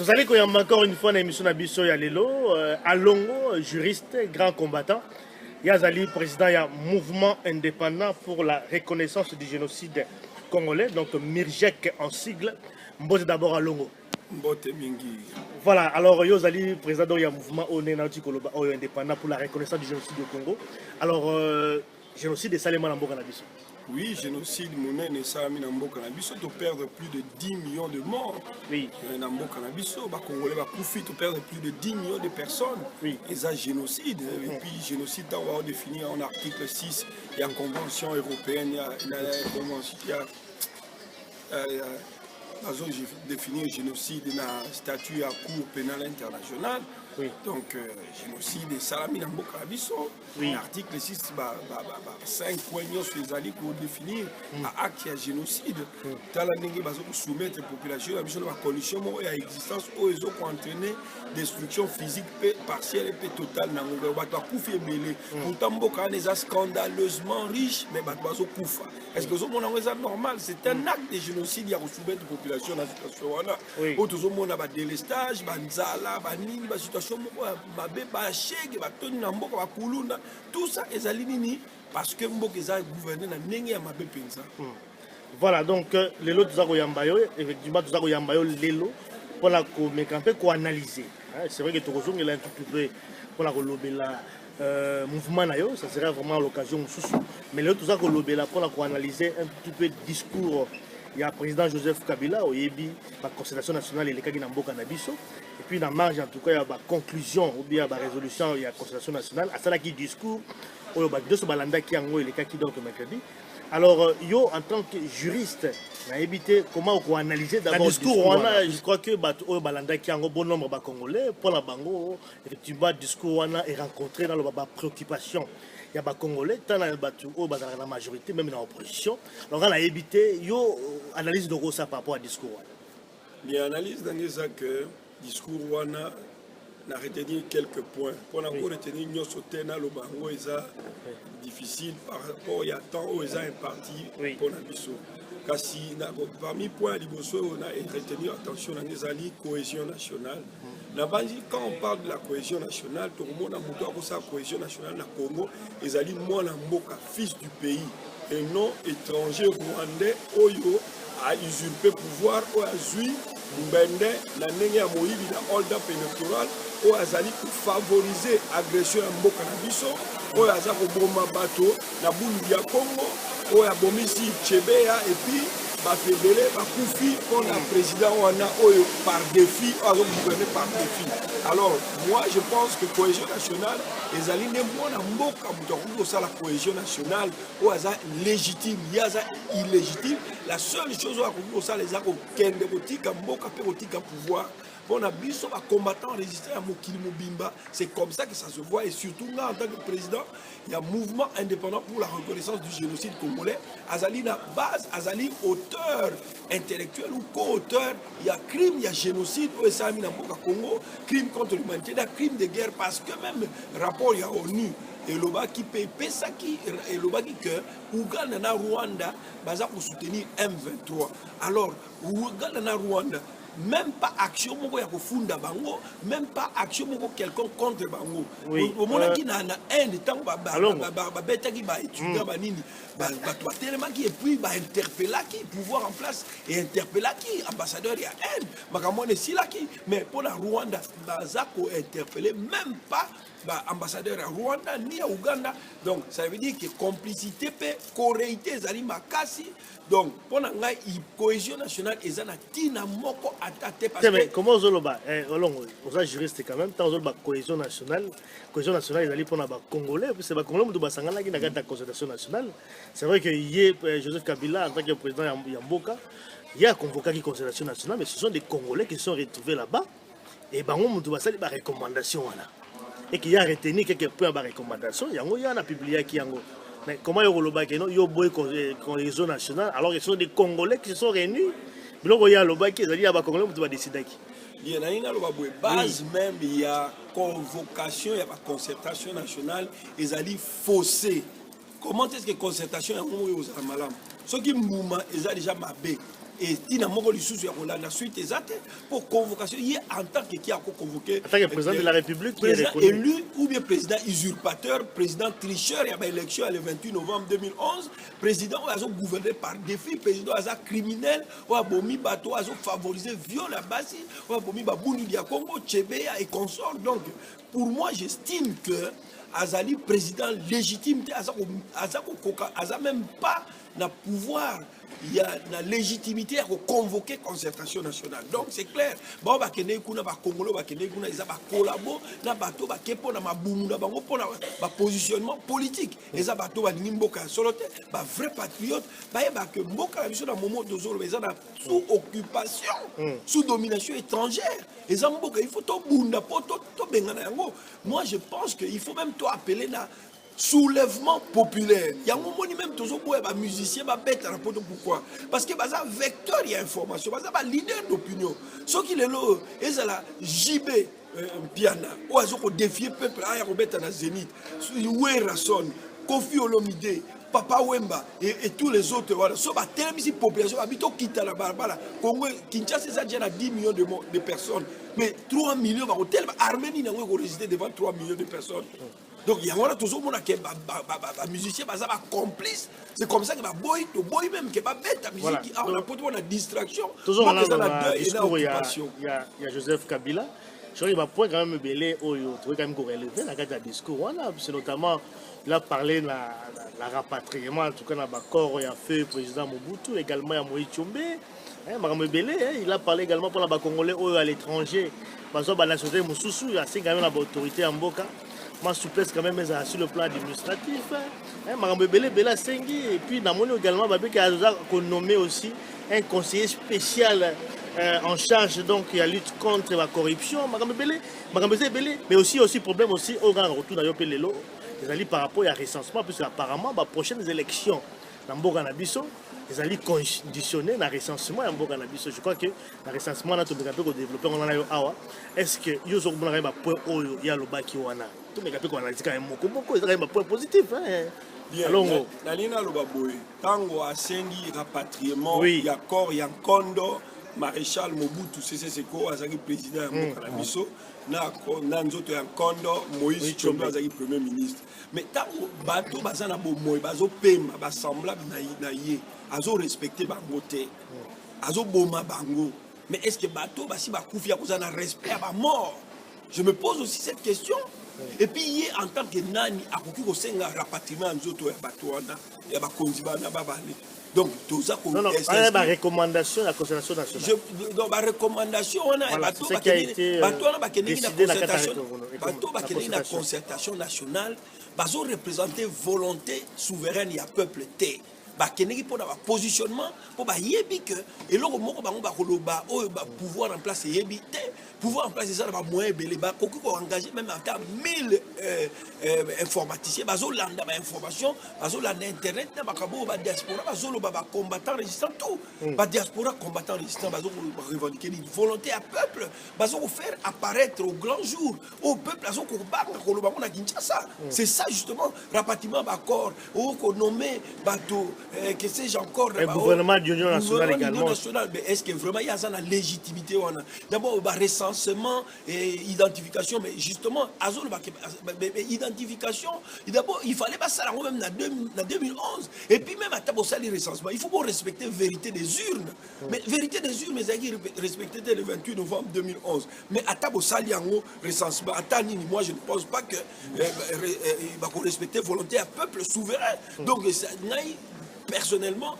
Vous allez quand il y a encore une fois une émission d'Abisso Yalelo, Alongo, juriste, grand combattant. Yazali, président, il y a mouvement indépendant pour la reconnaissance du génocide congolais, donc Mirjek en sigle. Mbote d'abord Alongo. Mbote Mingi. Voilà, alors Yazali, président, il y a mouvement indépendant pour la reconnaissance du génocide au Congo. Alors, génocide et Salema Namboka Nabisso. Oui, génocide, Mounen et Salami Namboka Nabisso, tu perds plus de 10 millions de morts. Oui. Namboka Nabisso, les Congolais profitent, tu perds plus de 10 millions de personnes. Oui. Et ça, génocide. Et puis, génocide, on va définir en article 6, il y a une convention européenne, il y a une convention, définir génocide dans le statut à Cour pénale internationale. Oui. Donc, génocide et salami dans le Bisso. Oui. L'article 6, 5 points sur les alliés pour définir un acte de génocide. Dans la ligne, pour soumettre la population à la condition et à l'existence où ils ont entraîné destruction physique partielle et totale dans le monde. Pourtant, Mboka est scandaleusement riche, mais est-ce que c'est normal? C'est un acte de génocide qui a soumettre la population dans cette situation. Oui. Tout le monde a des délestages, des nzala, des situations. Tout ça est aligné parce que Mboka est gouverné dans le monde. Voilà, donc les lots de Yambayo, effectivement, de Yambayo, les lots, pour la analyser. C'est vrai que tout le monde est un tout peu pour la mouvement, ça serait vraiment l'occasion. Mais les autres, pour analyser un tout peu de discours. Il y a le président Joseph Kabila, au Yebi, la Constitution nationale et les Kaginambo Canabiso. Et puis, dans la marge, en tout cas, il y a la conclusion, ou bien la résolution, il y a la Constitution nationale. À ça, qui discours, il y a deux balanda qui ont les cas qui donnent mercredi. Alors, yo, en tant que juriste, on a évité comment on analyser d'abord le discours. Je crois que les balanda qui ont un bon nombre de Congolais, pour la Bango, effectivement, le discours est rencontré dans la préoccupation. Il y a des Congolais, tant dans la majorité, même dans l'opposition. Alors, on a évité, yo, analyse de ça par rapport au discours. Il y a une analyse dans les que le discours on a retenu quelques points. Pour encore retenir, nous sommes le bango est difficile par rapport à temps où ils ont un parti pour la mission. Parmi les points on a retenu attention dans les alliés cohésion nationale. Quand on parle de la cohésion nationale, tout le monde a montré que la cohésion nationale au Congo, les alliés moi fils du pays et non étranger rwandais Oyo a usurpé le pouvoir ou a joué Mbende la ndenge ya moyibi na hold up électoral ou azali pour favoriser agression ya mboka na biso ou aza ko bomba bato na bundu ya Congo ou ya bomisi Chebeya et puis bafebele bakufi pour la président wana oyo par défi ou gouverner par défi. Alors moi je pense que cohésion nationale ezali ne mona mboka muto ça la cohésion nationale ou aza légitime yaza illégitime. La seule chose où ça les a kende kotika mboka pe kotika pouvoir on a biso ba combattant résister à Mokili Mobimba, c'est comme ça que ça se voit et surtout là en tant que président, il y a un mouvement indépendant pour la reconnaissance du génocide congolais. Azali na base, Azali auteur intellectuel ou co-auteur, il y a crime, il y a génocide au Sami na Mboka Congo, crime contre l'humanité, crime de guerre parce que même rapport il y a ONU et l'Obaki paye ça qui et l'Obaki que Ouganda na Rwanda baza pour soutenir M23. Alors Ouganda na Rwanda même pas action moko ya kofunda bango, même pas action moko quelqu'un contre bango. Au moment qui na Inde tant ba betaki ba étudiant ba nini ba tellement qui et puis ba interpeller qui pouvoir en place et interpeller qui ambassadeur ya Inde makamone sila qui mais pour la Rwanda baza ko interpeller même pas bah, ambassadeur à Rwanda ni à Ouganda. Donc ça veut dire que complicité peut corréité zali makasi. Donc pour la cohésion nationale ezana tina moko atate parce que comment zoloba olongo oza juriste quand même tant zoloba cohésion nationale ezali pour na ba congolais c'est ba congolais mutu basangana ki na kata concertation nationale. C'est vrai que hier Joseph Kabila en tant que président ya mboka il a convoqué la concertation nationale mais ce sont des Congolais qui sont retrouvés là-bas et bango mutu basali ba recommandation là. Et qui a retenu quelques points de recommandation, il y a publié qui yango. Mais comment il y a une cohésion nationale alors qu'ils sont des Congolais qui se sont réunis. Mais il y a le bac qui a Congolais qui va décider. Il y a une base même, il y a convocation, il y a concertation nationale, ils allaient fausser. Comment est-ce que concertation est aux malam? Ce qui mouvement, ils ont déjà mabé. et tina moko lisusu ya kolanda suite ezate pour convocation il en tant que qui a convoqué en tant que président de la République président élu ou bien président usurpateur, président tricheur, il y a une élection le 28 novembre 2011, président a gouverné par défi, président a criminel, ou a bomi bateau, a favorisé viol à base, ou a bomi babouni dia Congo, Tchébéa et consorts. Donc, pour moi, j'estime que Azali président légitime, Aza même pas le pouvoir, il y a la légitimité à convoquer concertation nationale. Donc c'est clair. Bon, bah kene kuna ba Congolais, bah kene kuna ils ba collabo, na bato ba kepo na mabumu na bango pour na positionnement politique. Et ça bato ba nimboka solote, ba vrai patriote, bah ba que mboka la biso na moment dozolo, mais ça sous occupation, sous domination étrangère. Et ça mboka il faut to bunda po to bengana yango. Moi je pense que il faut même to appeler na soulèvement populaire. Il y a un moment même toujours pour les musiciens, bête à la poto. Pourquoi? Parce que c'est un vecteur d'information, c'est un leader d'opinion. Ce qui est là, c'est la JB Piana, ou à défier le peuple, à Robert à la Zénith, Ouerason, Kofi Olomide, Papa Wemba et tous les autres. Voilà. Ce qui est population, habite au Kita la Barbara. Congo, Kinshasa, c'est déjà 10 millions de personnes. Mais 3 millions, Arménie n'a pas résisté devant 3 millions de personnes. Donc il y a toujours un musicien complice. C'est comme ça que boy même qui va bête la musique, on a pour la distraction. Toujours on a dans discours il y a Joseph Kabila. Je crois qu'il va quand même belé au quand même relever dans le discours voilà, c'est notamment il a parlé de la rapatriement en tout cas dans le corps il a fait président Mobutu également il y a Moïse Tchombe. Il a parlé également pour les Congolais à l'étranger. Parce que la nationalité Moussoussou, il y a quand même l'autorité en Boka. Ma souplesse quand même sur le plan administratif. Et puis, dans mon également, il a nommé aussi un conseiller spécial en charge donc il y a lutte contre la corruption. Mais aussi problème aussi au grand retour dans le par rapport à recensement, puisque apparemment, les prochaines élections dans Boka Nabiso, ils allaient conditionner le recensement en Boka Nabiso. Je crois que le recensement, on a développé, on a est-ce que il y a un point où il y a le bas qui est là? Tout le monde a dit quand même un point positif. Bien, Nalina Lobaboy, Tango a sengi rapatriement, il y a corps, il y a Kondo, Maréchal Mobutu Sese Seko, Azaki président de Boka Nabiso, Nanzoto ya Kondo, Moïse Tchombe, Azaki premier ministre. Mais Tango, Bato, Bazana Bomoy, Bazo Pema, Basamblable Naïe, Azo respecté Bangote, Azo Boma Bango. Mais est-ce que Bato, Basi Bakoufi, a respect à ma mort? Je me pose aussi cette question. Et puis, en tant que Nani, à un rapatriement en Zoto et Batouana, et à Bakonzibana, Babali. Donc, tout ça, non, il y a une recommandation de la concertation nationale. Donc, la recommandation, on a Bateau qui a été décidé dans la concertation nationale, ils ont représenté volonté souveraine, il y a peuple T. Bakenneki pour avoir positionnement pour yebi que et là moko bango bakoloba o pouvoir en place yebi te pouvoir en place ça ba moyen belé ba koki ko engager même à 1000 informaticiens bazo landa ba information bazo landa internet na bakabo ba diaspora bazo lo ba combattant résistant tout ba diaspora combattant résistant bazo revendiquer une volonté à peuple bazo faire apparaître au grand jour au peuple bazo ko ba koloba na Kinshasa c'est ça justement rapatriement ba corps ou ko nommer bateau que sais-je encore le gouvernement d'union nationale également. Mais est-ce que vraiment il y a la légitimité? D'abord, recensement et identification, mais justement, identification, d'abord, il fallait pas ça même en 2011. Et puis même à Tabosali recensement, il faut pas respecter la vérité des urnes. Mais vérité des urnes, mais ça respecté le 28 novembre 2011. Mais à Tabosali recensement, moi je ne pense pas que il va respecter la volonté à peuple souverain. Donc, personnellement,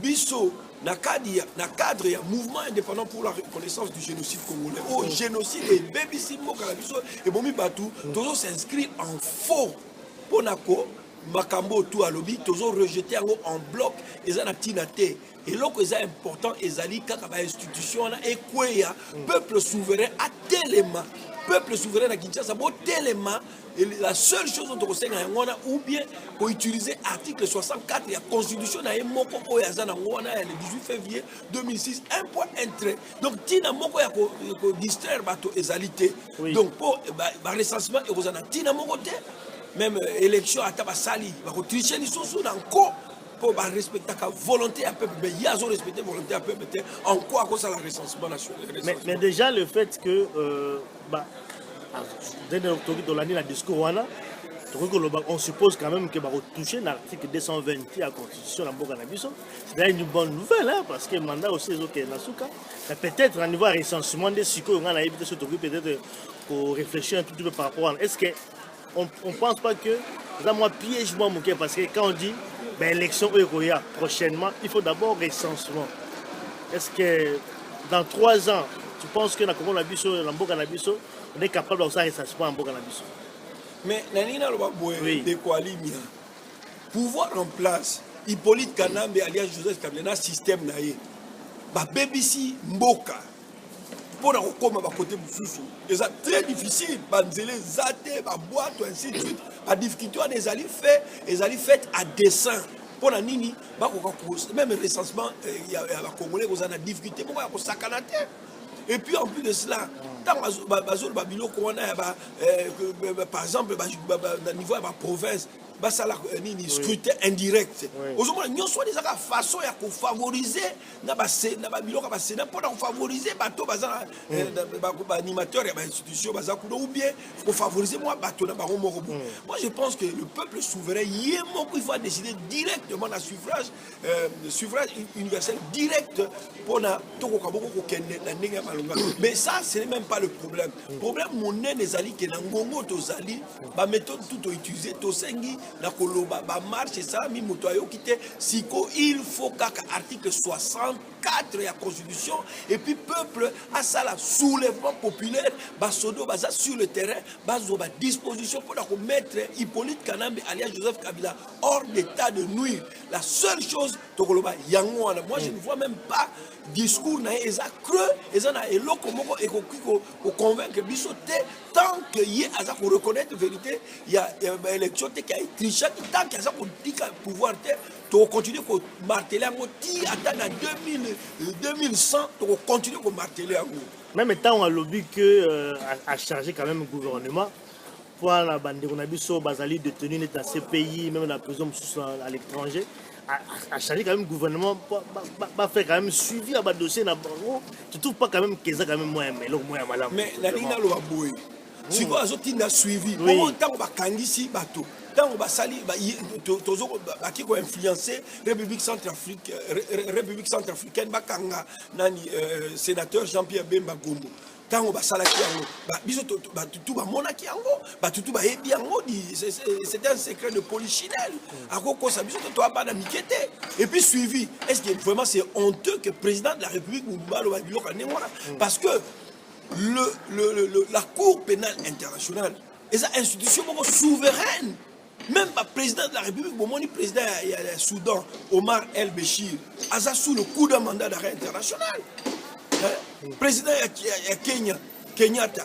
Bisso, na cadre, il y a un mouvement indépendant pour la reconnaissance du génocide congolais. Au génocide, et Baby Simbo Kalabiso, et Bomi Batou, tous s'inscrivent en faux. Ponako, Makambo, tout à lobby, tous rejetés en bloc, et ça n'a pas été. Et là, c'est important, et ça dit qu'à l'institution, et quoi, peuple souverain à téléma. Peuple souverain à Kinshasa, téléma. Et la seule chose dont on sait, ou bien pour utiliser l'article 64 de la Constitution, le 18 février 2006, un point, un trait. Donc, Tina Moko a distraire les alités. Donc, pour le recensement, Tina Moko, même élection à Tabasali, il va tricher les sous dans le corps. pour respecter la volonté à peuple, mais il y a respecté la volonté à peuple, en quoi cause la recensement national. Mais déjà le fait que dans l'année la discours on suppose quand même que va retoucher l'article 220 de la Constitution de Boka-Nabiso. C'est une bonne nouvelle, hein, parce que le mandat aussi est peut-être à niveau recensement des psychos, on a évité ce truc peut-être pour réfléchir un tout petit peu par rapport à. Est-ce qu'on ne pense pas que c'est moi piège moi parce que quand on dit élection prochainement, il faut d'abord recensement. Est-ce que dans 3 ans, tu penses que dans Boka-Nabiso, on est capable de faire recensement en Boka-Nabiso? Mais Nanina Lobaboye de Koualimia, pouvoir en place, Hippolyte Kanambe alias Joseph Kabila, système naïe, BBC Mboka, pour la côté Moussousou, c'est très difficile, banzele zate, boîte, ainsi de suite, la difficulté des alliés fait à dessein. Pour la nini, même le recensement, il y a des Congolais qui ont des difficultés, et puis en plus de cela, par exemple, au niveau de la province, scrutin indirect. Aujourd'hui, nous sommes des façons de favoriser pour favoriser l'animateur et l'institution, ou bien pour favoriser moi. Moi, je pense que le peuple souverain, il faut décider directement dans le suffrage universel direct pour mais ça, ce n'est même pas le problème. Le problème, mon nez, les alliés qui sont la méthode tout utilisée, la koloba ba marche ça mi motoyo kité siko il faut kaka article 64 de la constitution et puis peuple à ça la soulèvement populaire basodo baza sur le terrain bazo ba disposition pour mettre Hippolyte Kanambe alias Joseph Kabila hors d'état de nuire. La seule chose to koloba yango wana moi je ne vois même pas discours na eza creux eza na eloko moko et convaincre bisoté tant que y a ça pour reconnaître vérité il y a élection qui a triché tant qu'il y a ça pour dire pouvoir tu continuer à marteler en ti attendre 2100 tu continuer à marteler en même temps on a lobby que à charger quand même le gouvernement pour la bande on a vu ça bazali détenu dans ces pays même la prison à l'étranger à charger quand même le gouvernement pas faire quand même suivi à dossier na bango tu trouves pas quand même que ça quand même moins malin mais la ligne lo aboy si quoi azotinda suivi comment tant ba kangisi bato tant ba sali ba tozo ba ki ko influencer République centrafricaine ba kanga nani sénateur Jean-Pierre Bemba Gombo tant ba salaki yango ba biso ba tutu ba monaki yango ba tutu ba yebi yango c'est un secret de polichinelle akoko sa biso to ba na mikete et puis suivi est-ce que vraiment c'est honteux que président de la République Mouba lo biloko nengona parce que la Cour pénale internationale est une institution souveraine. Même le président de la République, le président du Soudan, Omar El-Béchir, a sous le coup d'un mandat d'arrêt international. Le président de Kenya, Kenyatta,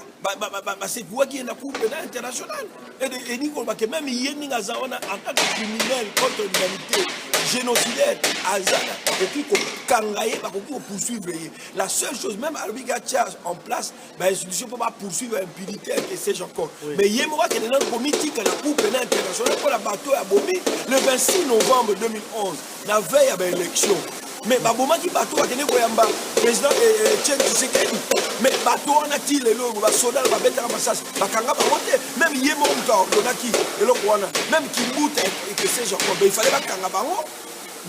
c'est quoi qui est la Cour pénale internationale. Et nous avons même Yéni Azawana en tant que criminel contre l'humanité, génocidaire, Azana, et puis Kangaye, pour poursuivre. La seule chose, même à l'obligation en place, l'institution ne peut pas poursuivre l'impunité, et sais-je encore. Mais il y a un qui est dans le comité de la Cour pénale internationale pour la bateau à Bomi le 26 novembre 2011, la veille à l'élection. Mais Baboma qui bateau a tenu Koyamba, président Tchèque Tshisekedi. Mais bateau en a-t-il le soldat, le bête à massage, la kanga barote, même Yémo Donaki, le Rwanda, même Kimbout et que sais-je encore. Il fallait pas kanga barote.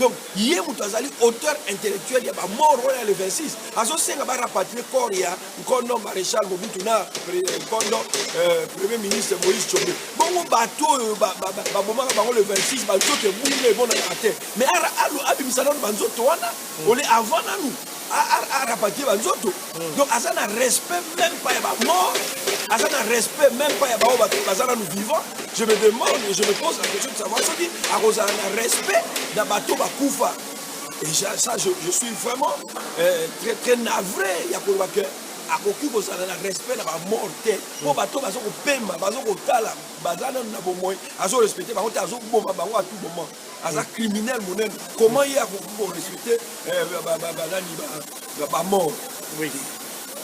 Donc, Yémo Tazali, auteur intellectuel, il y a mort le 26. À ce moment là rapatrié corps, il y a un maréchal Mobutu, premier ministre Moïse Tchombe. Bon, bateau, le 26, bateau qui est bon à la terre. Mais à Abimisalon, on est avant nous. À rapatrier Banzoto. Donc, à ça, n'a respect même pas à mort. À ça, n'a respect même pas à nous vivants. Je me demande, je me pose la question de savoir ce qui à cause d'un respect d'un bateau Bakoufa. Et ça, je suis vraiment très, très navré. Il y a pour que à aucun ça n'a respect dans la mort. Pour bateau, bateau au paiement, bateau au tala, bateau n'a pas moins. À ce respecter, bateau à tout moment. À ça criminel, comment il y a pour respecter la mort. Oui.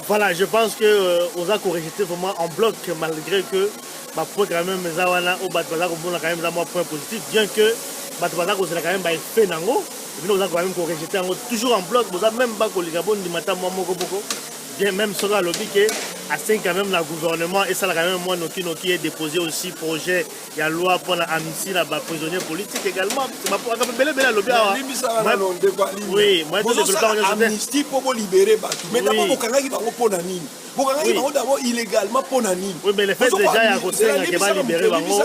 Voilà, je pense que on a corrigé vraiment en bloc malgré que ma point quand même Zawana au bas de quand même un point positif, bien que bato baza kozela quand même baeffet nango bino oza quand même korejete yango toujours en bloc boza même bakolinga bondimata mwa moko bien même soki alobi ke asengi quand même na gouvernement esala quand même mwa noki est déposé aussi projet ya loi mpona amnistie na baprisonnier politique également belebele alobi awa oui amnistie mpo bolibere bato mais d'abord bokangaki bango mpo na nini bokangaki bango d'abord illégalement mpo na nini oui mais le fait déjà ya kosenga ke balibere bango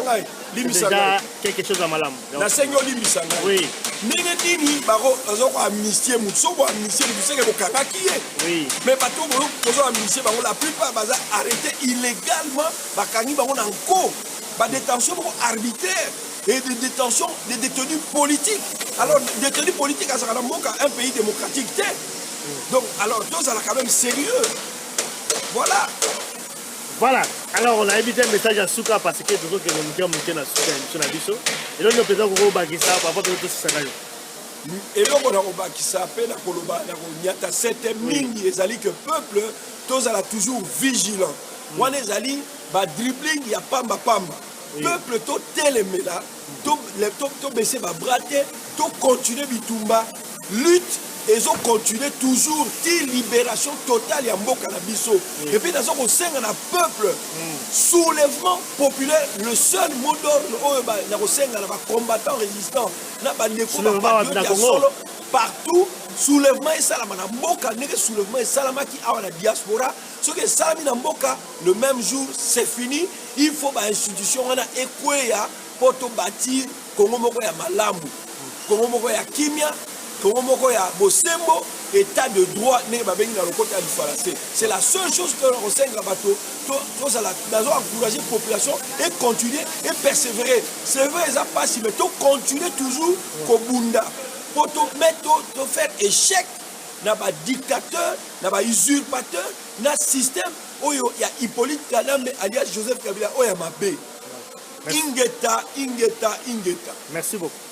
déjà quelque chose ya malamu nasengi olimbisa ngai oui ndenge nini bazo koamnistie motu so boamnistie motu seke bokangaki ye mais bato bozo amnistie bango la plupart baza arrêté illégalement bakangi bango na nko badétention moko arbitraire et de détention des détenus politiques. Alors, détenus politiques, à un pays démocratique, donc, alors, tout ça, quand même sérieux. Voilà. Voilà. Alors, on a évité un message à Souka parce que nous avons monté dans Souka émission. Et là, nous avons fait un bagissa pour avoir tout ça. Et là, on a fait la Koloba, la cette mingi, et que le peuple, tous là toujours vigilant. On est allé, dribbling, il y a pamba. Peuple, tout tel là, tout baisser, brater, tout continuer bitumba, lutte. Ils ont continué toujours la libération totale et mboka na biso. Et puis dans ce peuple, soulèvement populaire, le seul mot d'ordre, na combattant résistant, na partout, soulèvement et salama na mboka, soulèvement et salama qui a la diaspora. Ce que salami na mboka, le même jour, c'est fini. Il faut une institution on a équoya pour bâtir Congo moko ya malamu, Congo moko ya kimia. Bosembo, état de droit, c'est la seule chose que l'on enseigne à bateau. Nous allons encourager la population et continuer et persévérer. C'est vrai, ça passe, mais tout continuer toujours comme Bunda. Pour faire échec, n'a pas dictateur, n'a pas usurpateur, n'a système. Il y a Hippolyte Kadambe alias Joseph Kabila, il y a Mabé. Ingeta. Merci beaucoup.